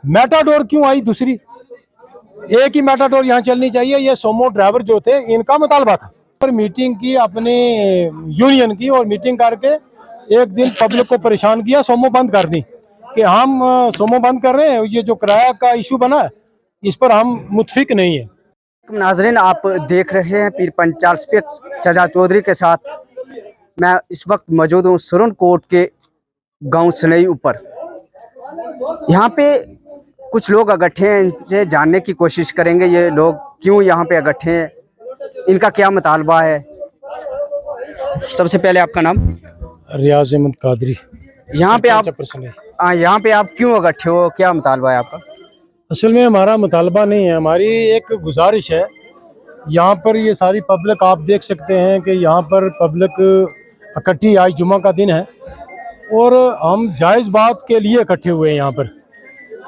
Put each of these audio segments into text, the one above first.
Matador क्यों आई दूसरी? एक ही मेटाडोर यहाँ चलनी चाहिए। ये सोमो ड्राइवर जो थे इनका मुतालबा था। पर मीटिंग की अपने यूनियन की और मीटिंग करके एक दिन पब्लिक को परेशान किया, सोमो बंद कर दी कि हम सोमो बंद कर रहे हैं। ये जो किराया का इशू बना है इस पर हम मुतफिक नहीं है। नाजरीन, आप देख रहे हैं पीर पंचाल इंस्पेक्टर सजा चौधरी के साथ। मैं इस वक्त मौजूद हूँ सुरनकोट के गांव सनई ऊपर। यहाँ पे कुछ लोग इकट्ठे हैं, इनसे जानने की कोशिश करेंगे ये लोग क्यों यहाँ पे इकट्ठे हैं, इनका क्या मुतालबा है। सबसे पहले आपका नाम? रियाज अहमद कादरी। यहाँ पे आप क्यों इकट्ठे हो, क्या मुतालबा है आपका? असल में हमारा मुतालबा नहीं है, हमारी एक गुजारिश है। यहाँ पर ये सारी पब्लिक आप देख सकते हैं कि यहाँ पर पब्लिक इकट्ठी, आज जुमा का दिन है और हम जायज़ बात के लिए इकट्ठे हुए हैं यहाँ पर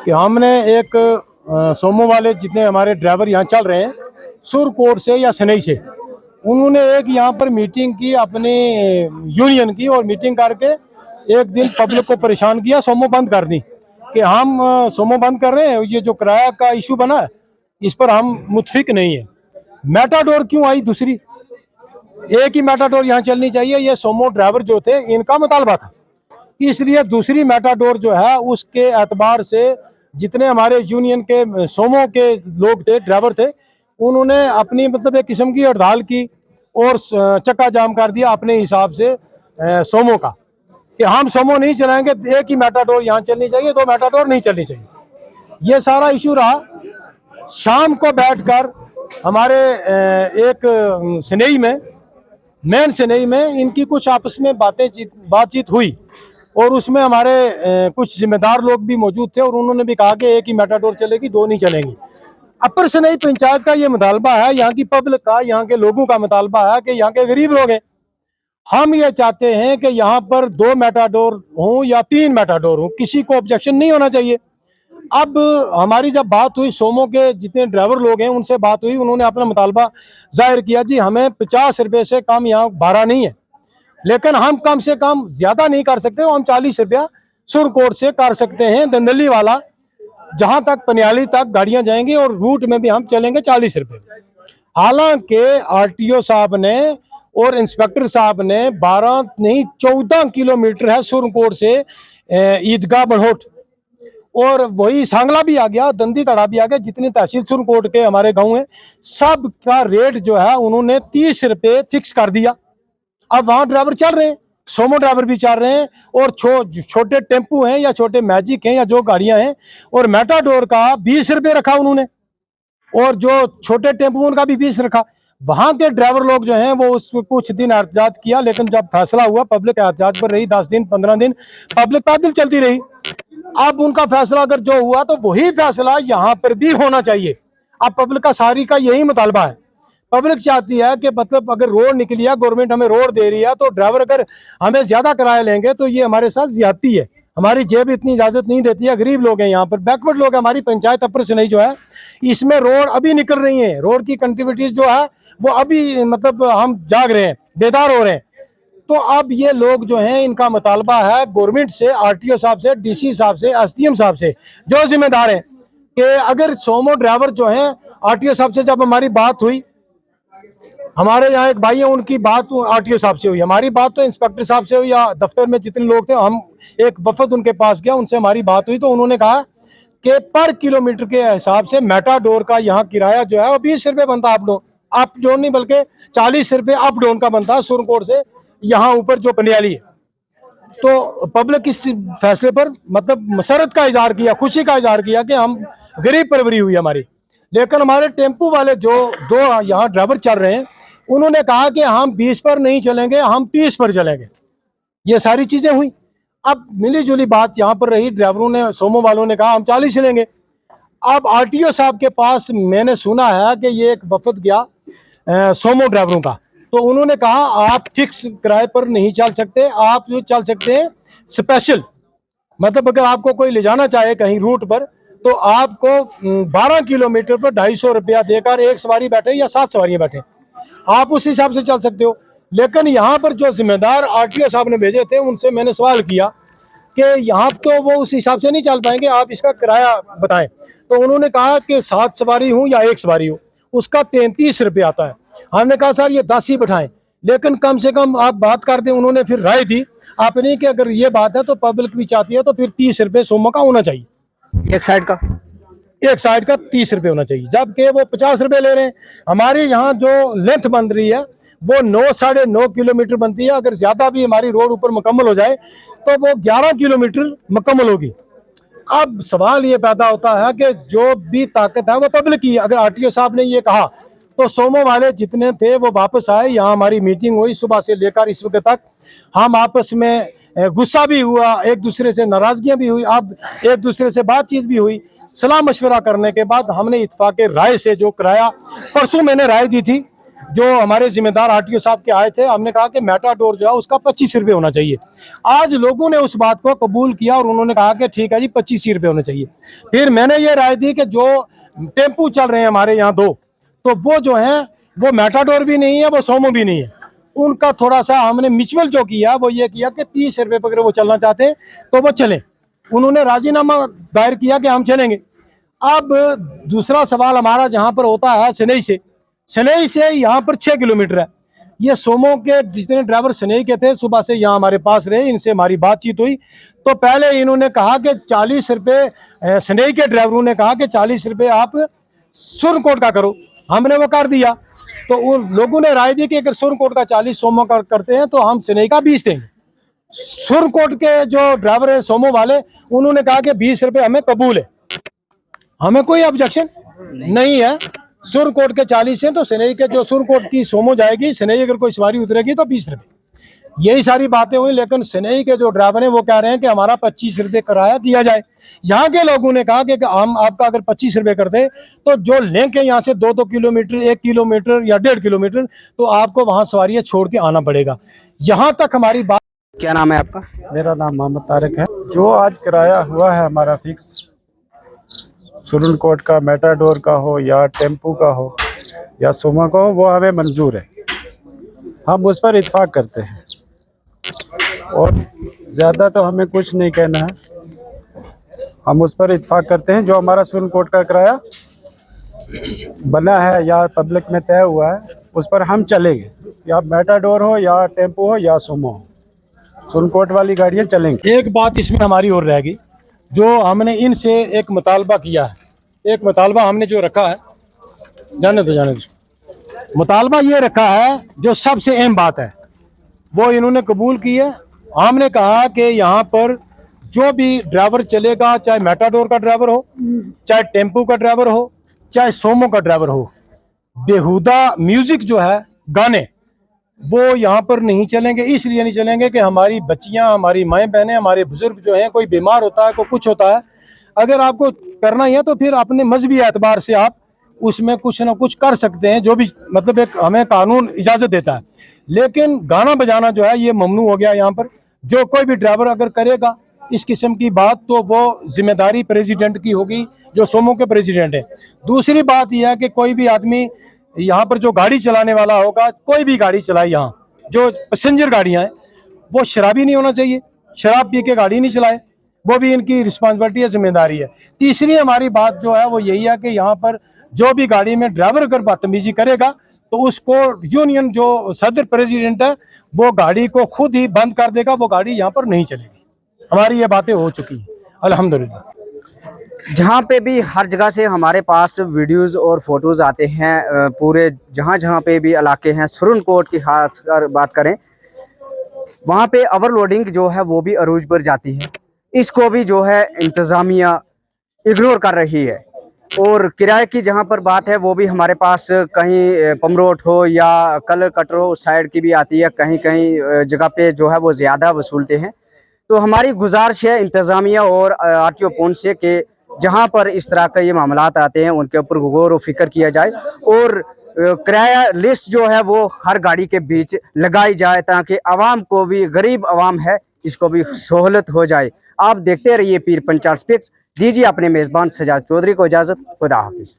कि हमने एक सोमो वाले जितने हमारे ड्राइवर यहाँ चल रहे हैं सुरकोट से या सनई से, उन्होंने एक यहाँ पर मीटिंग की अपने यूनियन की और मीटिंग करके एक दिन पब्लिक को परेशान किया, सोमो बंद कर दी कि हम सोमो बंद कर रहे हैं। ये जो किराया का इशू बना है इस पर हम मुतफिक नहीं है। मेटाडोर क्यों आई दूसरी? एक ही मेटाडोर यहाँ चलनी चाहिए। ये सोमो ड्राइवर जो थे इनका मुतालबा था, इसलिए दूसरी मेटाडोर जो है उसके एतबार से जितने हमारे यूनियन के सोमो के लोग थे, ड्राइवर थे, उन्होंने अपनी मतलब एक किस्म की हड़ताल की और चक्का जाम कर दिया अपने हिसाब से सोमो का कि हम सोमो नहीं चलाएंगे, एक ही मेटाडोर यहाँ चलनी चाहिए, दो मेटाडोर नहीं चलनी चाहिए। ये सारा इशू रहा। शाम को बैठकर हमारे एक सनई में, मेन सनई में इनकी कुछ आपस में बातचीत हुई और उसमें हमारे कुछ जिम्मेदार लोग भी मौजूद थे और उन्होंने भी कहा कि एक ही मेटाडोर चलेगी, दो नहीं चलेंगी। अपर सनई पंचायत का ये मुतालबा है, यहाँ की पब्लिक का, यहाँ के लोगों का मुतालबा है कि यहाँ के गरीब लोग हैं, हम ये चाहते हैं कि यहाँ पर दो मेटाडोर हों या तीन मेटाडोर हों, किसी को ऑब्जेक्शन नहीं होना चाहिए। अब हमारी जब बात हुई सोमो के जितने ड्राइवर लोग हैं उनसे बात हुई, उन्होंने अपना मुतालबा जाहिर किया, जी हमें 50 रुपये से कम यहाँ भाड़ा नहीं है, लेकिन हम कम से कम ज़्यादा नहीं कर सकते, हम 40 रुपया सुरकोट से कर सकते हैं, दंदली वाला जहाँ तक पनियाली तक गाड़ियाँ जाएंगी और रूट में भी हम चलेंगे 40 रुपये। हालांकि आरटीओ साहब ने और इंस्पेक्टर साहब ने 12 नहीं 14 किलोमीटर है सुरकोट से ईदगाह बड़होट और वही सांगला भी आ गया, दंदी तड़ा भी आ गया, जितनी तहसील सुरकोट के हमारे गांव हैं सब का रेट जो है उन्होंने 30 रुपये फिक्स कर दिया। अब वहाँ ड्राइवर चल रहे हैं, सोमो ड्राइवर भी चल रहे हैं और छोटे टेम्पू हैं या छोटे मैजिक हैं या जो गाड़ियां हैं, और मेटाडोर का 20 रुपये रखा उन्होंने और जो छोटे टेम्पू उनका भी 20 रखा। वहाँ के ड्राइवर लोग जो हैं वो उस कुछ दिन एहतजाज किया, लेकिन जब फैसला हुआ पब्लिक एहतजाज पर रही, 10 दिन 15 दिन पब्लिक पैदल चलती रही। अब उनका फैसला अगर जो हुआ तो वही फैसला यहाँ पर भी होना चाहिए। अब पब्लिक का सारी का यही मुतालबा है। पब्लिक चाहती है कि मतलब अगर रोड निकली है, गवर्नमेंट हमें रोड दे रही है, तो ड्राइवर अगर हमें ज्यादा किराया लेंगे तो ये हमारे साथ ज्यादती है। हमारी जेब इतनी इजाजत नहीं देती है, गरीब लोग हैं, यहाँ पर बैकवर्ड लोग हैं। हमारी पंचायत अपर सनई जो है इसमें रोड अभी निकल रही है, रोड की कनेक्टिविटीज जो है वो अभी मतलब हम जाग रहे हैं, बेदार हो रहे हैं। तो अब ये लोग जो हैं इनका मुतालबा है गवर्नमेंट से, आरटीओ साहब से, डीसी साहब से, एसडीएम साहब से जो जिम्मेदार हैं कि अगर सोमो ड्राइवर जो हैं, आरटीओ साहब से जब हमारी बात हुई, हमारे यहाँ एक भाई है उनकी बात आरटीओ साहब से हुई, हमारी बात तो इंस्पेक्टर साहब से हुई या दफ्तर में जितने लोग थे, हम एक वफद उनके पास गया, उनसे हमारी बात हुई तो उन्होंने कहा कि पर किलोमीटर के हिसाब से मेटाडोर का यहाँ किराया जो है वो 20 रुपये बनता है, अप डाउन नहीं बल्कि 40 रुपये अप डाउन का बनता है सुरकोट से यहाँ ऊपर जो पनियाली है। तो पब्लिक इस फैसले पर मतलब मसरत का इजहार किया, खुशी का इजहार किया कि हम गरीब परवरी हुई हमारी। लेकिन हमारे टेम्पू वाले जो दो यहाँ ड्राइवर चल रहे हैं उन्होंने कहा कि हम 20 पर नहीं चलेंगे, हम 30 पर चलेंगे। ये सारी चीजें हुई। अब मिली जुली बात यहाँ पर रही, ड्राइवरों ने, सोमो वालों ने कहा हम 40 चलेंगे। अब आरटीओ साहब के पास मैंने सुना है कि ये एक वफद गया सोमो ड्राइवरों का, तो उन्होंने कहा आप फिक्स किराए पर नहीं चल सकते, आप जो चल सकते हैं स्पेशल, मतलब अगर आपको कोई ले जाना चाहे कहीं रूट पर तो आपको 12 किलोमीटर पर 250 रुपया देकर एक सवारी बैठे या 7 सवारियां बैठे, आप उस हिसाब से चल सकते हो। लेकिन यहाँ पर जो जिम्मेदार आरटीओ साहब ने भेजे थे उनसे मैंने सवाल किया कि यहाँ तो वो उस हिसाब से नहीं चल पाएंगे, आप इसका किराया बताएं। तो उन्होंने कहा कि 7 सवारी हूँ या 1 सवारी हो, उसका 33 रुपये आता है। हमने कहा सर ये 10 ही बैठाएं, लेकिन कम से कम आप बात कर दें। उन्होंने फिर राय दी आपने कि अगर ये बात है तो पब्लिक भी चाहती है तो फिर 30 रुपये सोमो का होना चाहिए, एक साइड का। एक साइड का 30 रुपये होना चाहिए, जबकि वो 50 रुपये ले रहे हैं। हमारे यहाँ जो लेंथ बन रही है वो 9-9.5 किलोमीटर बनती है। अगर ज़्यादा भी हमारी रोड ऊपर मुकम्मल हो जाए तो वो 11 किलोमीटर मुकम्मल होगी। अब सवाल ये पैदा होता है कि जो भी ताकत है वो पब्लिक की है। अगर आरटीओ साहब ने ये कहा तो सोमो वाले जितने थे वो वापस आए। यहाँ हमारी मीटिंग हुई सुबह से लेकर इस वक्त तक। हम आपस में गुस्सा भी हुआ, एक दूसरे से नाराजगियां भी हुई, अब एक दूसरे से बातचीत भी हुई। सलाह मशवरा करने के बाद हमने इत्तेफाक राय से जो किराया, परसों मैंने राय दी थी, जो हमारे जिम्मेदार आरटीओ साहब के आए थे, हमने कहा कि मेटाडोर जो है उसका 25 रुपये होना चाहिए। आज लोगों ने उस बात को कबूल किया और उन्होंने कहा कि ठीक है जी 25 रुपये होने चाहिए। फिर मैंने ये राय दी कि जो टेम्पू चल रहे हैं हमारे यहाँ 2, तो वो जो है वो मेटाडोर भी नहीं है, वो सोमो भी नहीं है। उनका थोड़ा सा हमने म्यूचुअल जो किया वो ये किया कि 30 रुपये पर अगर वो चलना चाहते हैं तो वो चलें। उन्होंने राजीनामा दायर किया कि हम चलेंगे। अब दूसरा सवाल हमारा जहाँ पर होता है सनई से यहाँ पर 6 किलोमीटर है। ये सोमो के जितने ड्राइवर सनई के थे सुबह से यहाँ हमारे पास रहे, इनसे हमारी बातचीत हुई तो पहले इन्होंने कहा कि 40 रुपये, सनई के ड्राइवरों ने कहा कि 40 रुपये आप सुरनकोट का करो। हमने वो कर दिया तो उन लोगों ने राय दी कि अगर सुरनकोट का 40 सोमो का करते हैं तो हम सनई का 20 देंगे। सुरनकोट के जो ड्राइवर है सोमो वाले, उन्होंने कहा कि 20 रुपये हमें कबूल है, हमें कोई ऑब्जेक्शन नहीं है। सुरनकोट के 40 हैं तो सनई के जो सुरनकोट की सोमो जाएगी, सनई अगर कोई सवारी उतरेगी तो 20 रुपये। यही सारी बातें हुई, लेकिन सनई के जो ड्राइवर हैं वो कह रहे हैं कि हमारा 25 रुपये किराया दिया जाए। यहाँ के लोगों ने कहा कि हम आपका अगर 25 रुपये कर दें तो जो लिंक है यहाँ से 2-2 किलोमीटर, 1 किलोमीटर या 1.5 किलोमीटर, तो आपको वहाँ सवारियाँ छोड़ के आना पड़ेगा। यहाँ तक हमारी बात। क्या नाम है आपका? मेरा नाम मोहम्मद तारिक है। जो आज किराया हुआ है हमारा फिक्स, सुरनकोट का मेटाडोर का हो या टेम्पू का हो या सोमा का हो, वो हमें मंजूर है। हम उस पर इत्तेफाक करते हैं और ज़्यादा तो हमें कुछ नहीं कहना है। हम उस पर इत्तेफाक करते हैं। जो हमारा सुरनकोट का किराया बना है या पब्लिक में तय हुआ है उस पर हम चलेंगे, या मेटाडोर हो या टेम्पू हो या सोमो हो, सुरनकोट वाली गाड़ियाँ चलेंगी। एक बात इसमें हमारी और रहेगी, जो हमने इनसे एक मुतालबा किया है, एक मुतालबा हमने जो रखा है, जाने दो, मुतालबा ये रखा है जो सबसे अहम बात है वो इन्होंने कबूल की है। हमने कहा कि यहाँ पर जो भी ड्राइवर चलेगा, चाहे मेटाडोर का ड्राइवर हो, चाहे टेम्पू का ड्राइवर हो, चाहे सोमो का ड्राइवर हो, बेहुदा म्यूजिक जो है, गाने, वो यहाँ पर नहीं चलेंगे। इसलिए नहीं चलेंगे कि हमारी बच्चियाँ, हमारी माएँ बहनें, हमारे बुजुर्ग जो हैं, कोई बीमार होता है, कोई कुछ होता है, अगर आपको करना ही है तो फिर अपने मजहबी एतबार से आप उसमें कुछ ना कुछ कर सकते हैं, जो भी मतलब एक हमें कानून इजाज़त देता है। लेकिन गाना बजाना जो है ये ममनू हो गया यहाँ पर। जो कोई भी ड्राइवर अगर करेगा इस किस्म की बात तो वो जिम्मेदारी प्रेसिडेंट की होगी, जो सोमो के प्रेसिडेंट है। दूसरी बात यह है कि कोई भी आदमी यहाँ पर जो गाड़ी चलाने वाला होगा, कोई भी गाड़ी चलाए, यहाँ जो पैसेंजर गाड़ियाँ हैं वो शराबी नहीं होना चाहिए, शराब पी के गाड़ी नहीं चलाए, वो भी इनकी रिस्पॉन्सिबिलिटी है, जिम्मेदारी है। तीसरी हमारी बात जो है वो यही है कि यहाँ पर जो भी गाड़ी में ड्राइवर अगर बदतमीजी करेगा तो उसको यूनियन जो सदर प्रेसिडेंट है वो गाड़ी को खुद ही बंद कर देगा, वो गाड़ी यहाँ पर नहीं चलेगी। हमारी ये बातें हो चुकी हैं अल्हम्दुलिल्लाह। जहाँ पे भी हर जगह से हमारे पास वीडियोस और फोटोज़ आते हैं, पूरे जहाँ पे भी इलाके हैं, सुरनकोट की खास कर बात करें, वहाँ पे ओवरलोडिंग जो है वो भी अरूज पर जाती है। इसको भी जो है इंतज़ामिया इग्नोर कर रही है। और किराए की जहाँ पर बात है वो भी हमारे पास कहीं पमरोट हो या कलर कटर हो, साइड की भी आती है, कहीं कहीं जगह पे जो है वो ज़्यादा वसूलते हैं। तो हमारी गुजारिश है इंतज़ामिया और आरटीओ पॉइंट से कि जहाँ पर इस तरह का ये मामलात आते हैं उनके ऊपर गौर व फिक्र किया जाए और किराया लिस्ट जो है वो हर गाड़ी के बीच लगाई जाए, ताकि आवाम को भी, गरीब आवाम है, इसको भी सहूलत हो जाए। आप देखते रहिए पीर पंचाल स्पीक्स। दीजिए अपने मेज़बान सजाद चौधरी को इजाज़त। खुदा हाफिज़।